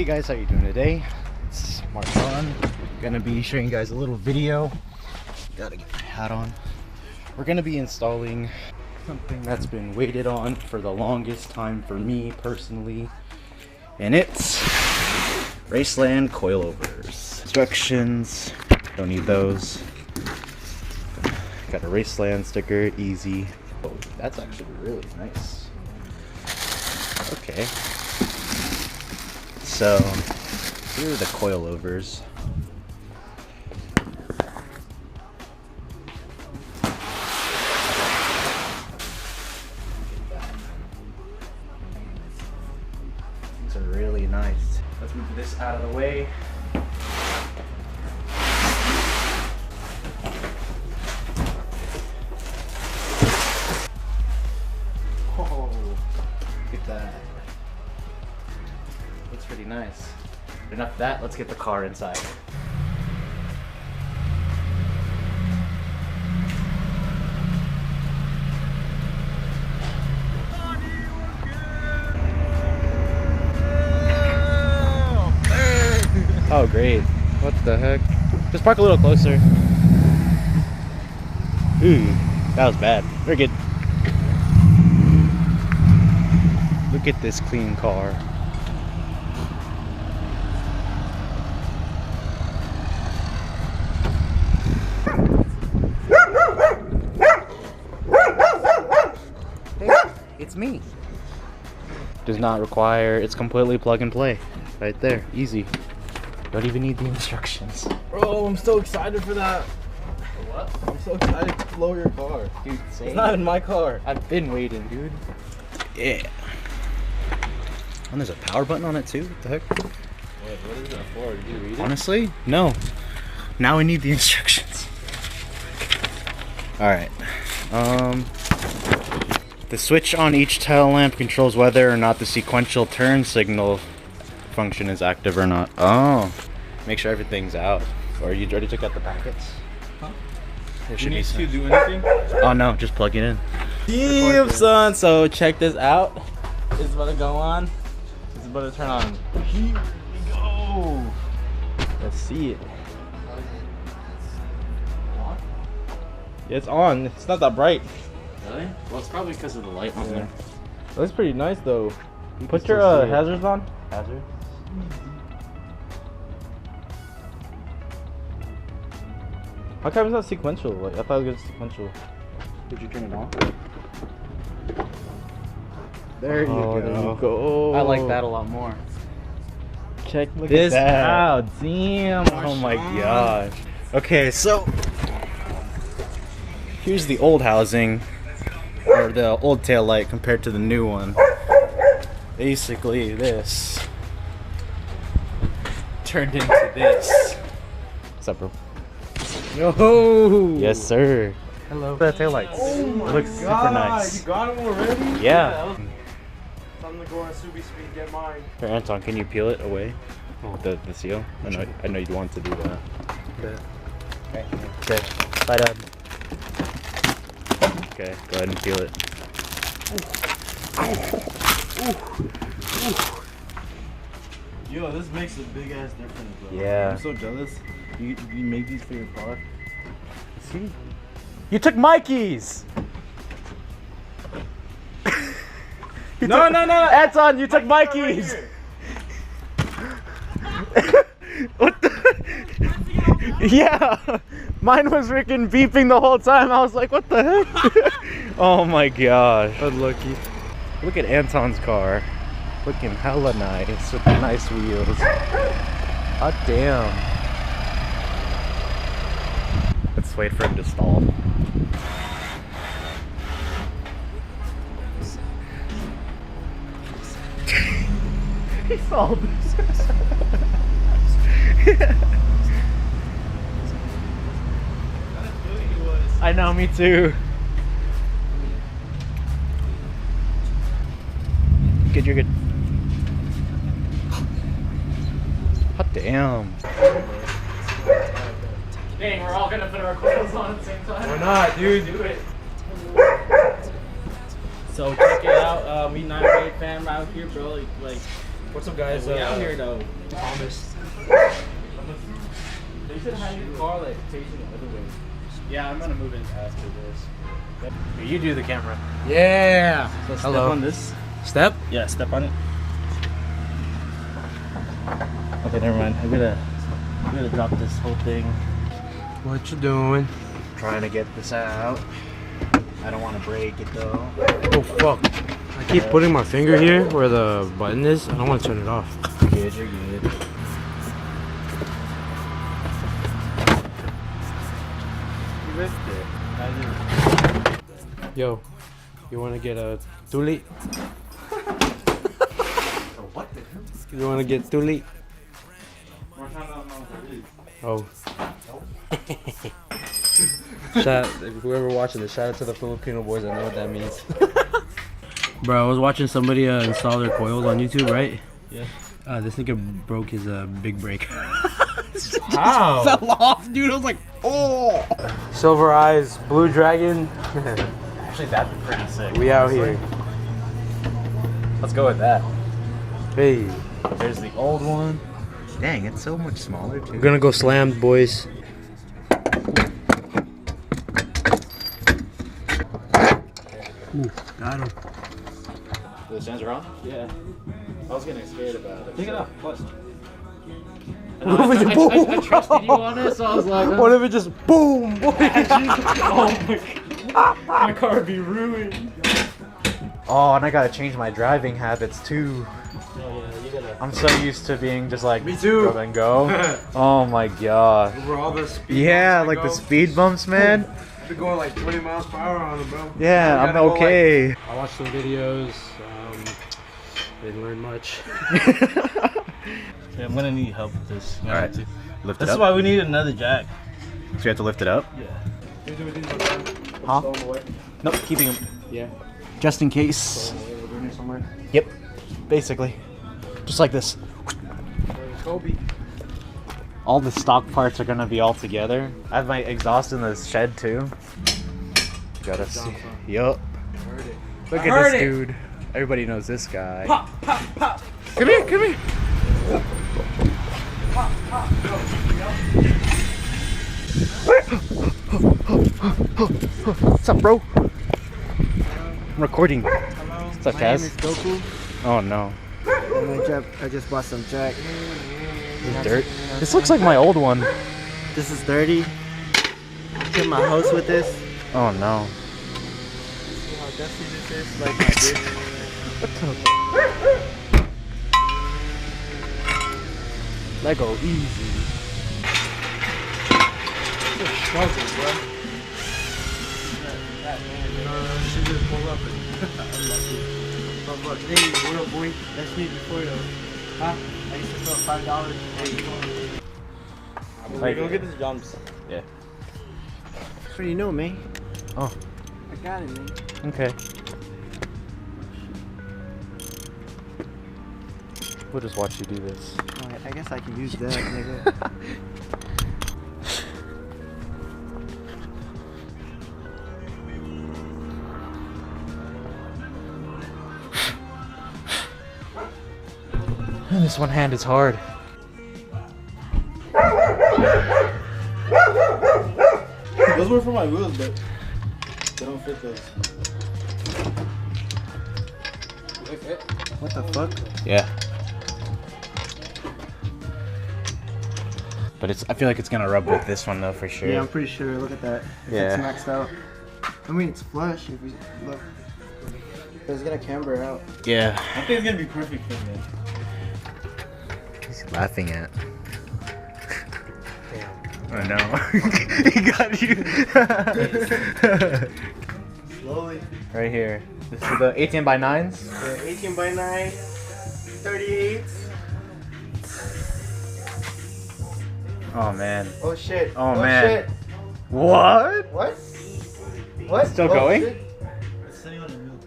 Hey guys, how you doing today? It's Marshawn. Gonna be showing you guys a little video. Gotta get my hat on. We're gonna be installing something that's been waited on for the longest time for me personally, and it's Raceland Coilovers. Instructions, don't need those. Got a Raceland sticker, easy. Oh, that's actually really nice. Okay. So, here are the coilovers. These are really nice. Let's move this out of the way. Oh, look at that. Looks pretty nice. Enough of that, let's get the car inside. Oh great. What the heck? Just park a little closer. Ooh, that was bad. We're good. Look at this clean car. It's me. Does not require, it's completely plug and play. Right there, easy. Don't even need the instructions. Bro, I'm so excited for that. What? I'm so excited to blow your car. Dude, same. It's not in my car. I've been waiting, dude. Yeah. And there's a power button on it too, what the heck? Wait, what is that for? Did you read it? Honestly, no. Now we need the instructions. Alright. The switch on each tail lamp controls whether or not the sequential turn signal function is active or not. Oh. Make sure everything's out. Or you already took out the packets? Huh? There You should be need some. to do anything? Oh no, just plug it in. Damn, son. So check this out. It's about to go on. It's about to turn on. Here we go. Let's see it. It's on. It's not that bright. Really? Well, it's probably because of the light on there. That's pretty nice though. You Put can your still see it. hazards on. Hazard? How come it's not sequential? Like I thought it was sequential. Did you turn it on? There you go. There you go. I like that a lot more. Check Look this at that. out. Damn. Oh my gosh. Okay, so here's the old housing, or the old tail light compared to the new one. Basically this turned into this. What's up, bro? Yo. Yes, sir. Hello. The tail lights. Oh my It looks super nice. You got them already? Yeah. Time to go on Subispeed, get mine. Here, Anton, can you peel it away? The seal? I know you'd want to do that. Okay. Bye, Dad. Okay, go ahead and peel it. Yo, this makes a big ass difference, bro. Yeah. I'm so jealous. You make these for your car? See? You took Mikey's! No. Anton, you took Mikey's! What the? Yeah! Mine was freaking beeping the whole time. I was like, what the heck? Oh my gosh. Unlucky. Look at Anton's car. Looking hella nice with the nice wheels. Hot damn. Let's wait for him to stall. He stalled. I know, me too. Good, you're good. Hot damn. Dang, we're all gonna put our coils on at the same time. Why not, dude? Do it. So check it out. Me 9-8 fam out here, bro. Like, What's up, guys? we out here though. Thomas. They should have your car like facing the other way. Yeah, I'm gonna move in after this. Yep. You do the camera. Yeah. So step Hello. on this. Step. Yeah, step on it. Okay, never mind. I'm gonna drop this whole thing. What you doing? Trying to get this out. I don't want to break it though. Oh fuck! I keep putting my finger here where the button is. I don't want to turn it off. You're good, you're good. You ripped it. Yo, you want to get a tuli? What the hell? You want to get tuli? Oh. Shout whoever watching this, shout out to the Filipino boys. I know what that means. Bro, I was watching somebody install their coils on YouTube, right? Yeah. This nigga broke his big brake. How? Fell off, dude. I was like, oh. Silver Eyes, Blue Dragon. Actually, that'd be pretty sick. We out here. Let's go with that. Hey, There's the old one. Dang, it's so much smaller too. we're gonna go slammed, boys. Ooh, got him. The stands are on? Yeah. I was getting scared about it. Take it off. What? I trusted you on it, so I was like, What if it just boom? oh my god. My car would be ruined. Oh, and I gotta change my driving habits too. Oh yeah, you gotta. I'm so used to being just like Me too. grab and go. Oh my god. Over all the speed Yeah, like the speed bumps, man. They're going like 20 miles per hour on them, bro. Yeah, I'm okay. I watched some videos. Didn't learn much. Okay, I'm gonna need help with this. All right, lift it That's up. why we need another jack. So you have to lift it up. Yeah. Huh? Nope, keeping them. Yeah. Just in case. Yep. Basically, just like this. Kobe. All the stock parts are gonna be all together. I have my exhaust in the shed too. Gotta see. Yup. Look at this dude. Everybody knows this guy. Pop, pop, pop. Come here, come here. Pop, pop. Go. What's up, bro? I'm recording. What's up, My name Kaz? is Goku. Oh no. And I just bought some jack. Dirt. This looks like my old one. This is dirty. Hit my house with this. Oh no. See how dusty this is? Like my bitch. Lego easy. Struggle, bro. She just pulled up and Hey, what up, boy? That's me before though. Huh? I used to sell $5. Hey, Like, go get these jumps. Yeah. that's what you know, man. Oh. I got it, man. Okay. We'll just watch you do this. Alright, I guess I can use that, nigga. This one hand is hard. Those were for my wheels, but they don't fit those. What the fuck? Yeah. But I feel like it's gonna rub with this one though for sure. Yeah, I'm pretty sure. Look at that. If Yeah. it's maxed out. I mean, it's flush if we look. But it's gonna camber out. Yeah. I think it's gonna be perfect for me. He's laughing at. Oh no. He got you. Slowly. Right here. This is the 18 by 9s. Yeah, 18 by 9, 38. Oh man. Oh shit. Oh, man. Shit. What? What? What? Still Oh, going? shit. It's sitting on the wheel.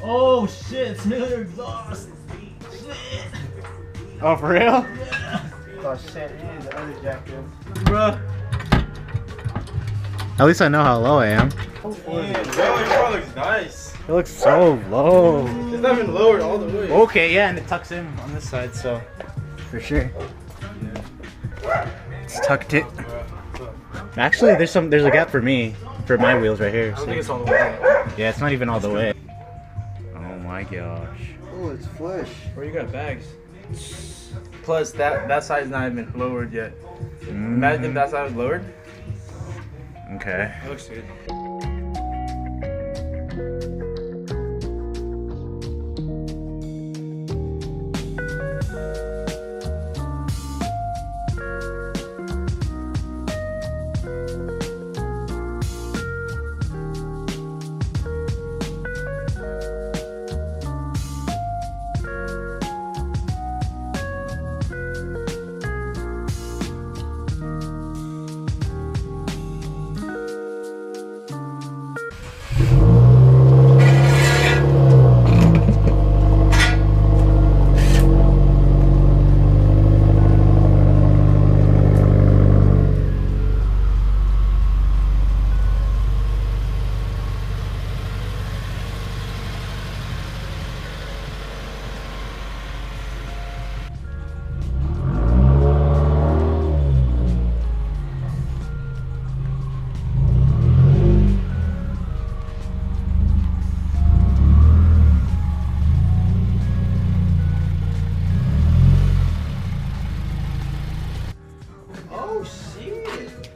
Oh shit, smell your exhaust. Shit. Oh, for real? Oh shit, it is the other jack dude. Bruh. At least I know how low I am. Yeah, your car looks nice. It looks so low. It's not even lowered all the way. Okay, yeah, and it tucks in on this side, so for sure. It's tucked it. Actually, there's a gap for me, for my wheels right here. I don't See? think it's all the way. Yeah, it's not even all the way. Oh my gosh. Oh, it's flush. Bro, you got bags. Plus, that side's not even lowered yet. Imagine if that side was lowered. Okay. It looks good.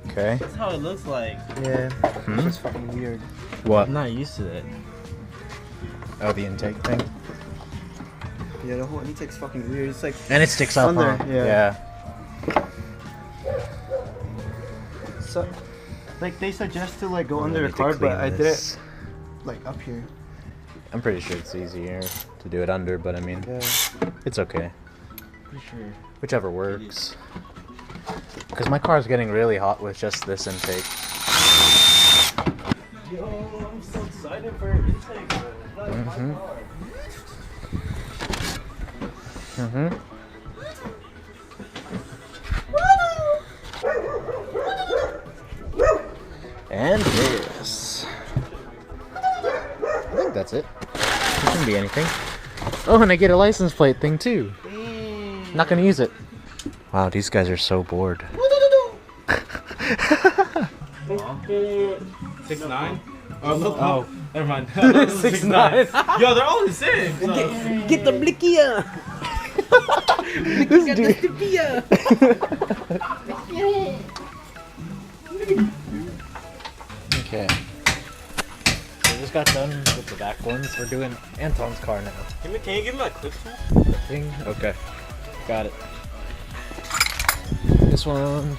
Okay. That's how it looks like. Yeah. It's just fucking weird. What? I'm not used to that. Oh, the intake thing. Yeah, the whole intake's fucking weird. It's like And it sticks up, under, huh? yeah. So, like they suggest to like go under the car, but I did it like up here. I'm pretty sure it's easier to do it under, but I mean, Yeah. it's okay. For sure. Whichever works. Because my car's getting really hot with just this intake. Yo, I'm so excited for an intake, bro. That's my car. And this. I think that's it. It shouldn't be anything. Oh, and I get a license plate thing too. Not gonna use it. Wow, these guys are so bored. 6'9"? Oh, no. Oh. Never mind. 6'9". Yo, they're all the same. So. Get the blickia! This dude. Okay. So we just got done with the back ones. We're doing Anton's car now. Can you give me my clip tool? Thing? Okay. Got it. This one.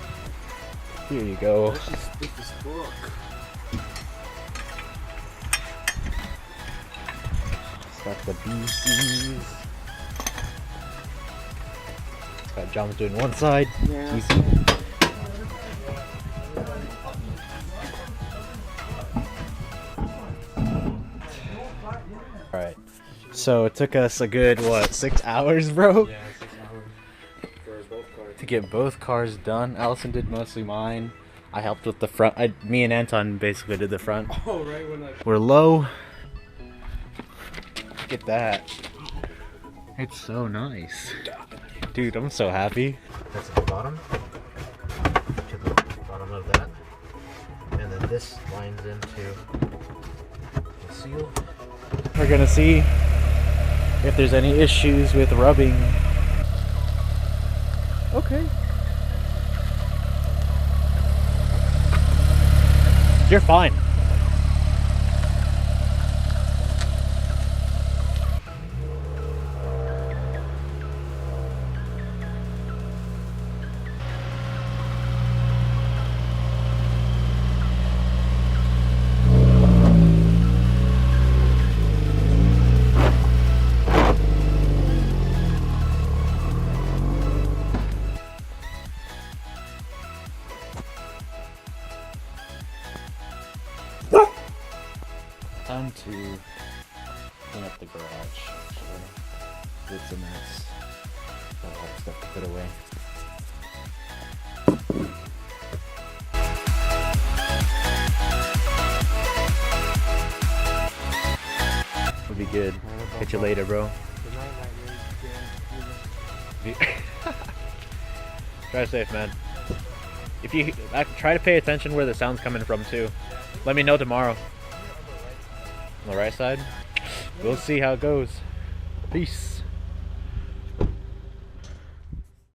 Here you go. It's got the BCs. It's got John's doing one side. Yeah. Easy. Alright. So it took us a good, what, 6 hours, bro? Yeah, 6 hours. For both cars. To get both cars done. Allison did mostly mine. I helped with the front. Me and Anton basically did the front. Oh, right when I... We're low. Look at that. It's so nice. Dude, I'm so happy. That's at the bottom. To the bottom of that. And then this lines into the seal. We're gonna see if there's any issues with rubbing. Okay. You're fine. Time to clean up the garage, actually. It's a mess. Got a lot of stuff to put away. be good. Catch you later, bro. Drive safe, man. If you try to pay attention where the sound's coming from too. Let me know tomorrow. On the right side. We'll see how it goes. Peace.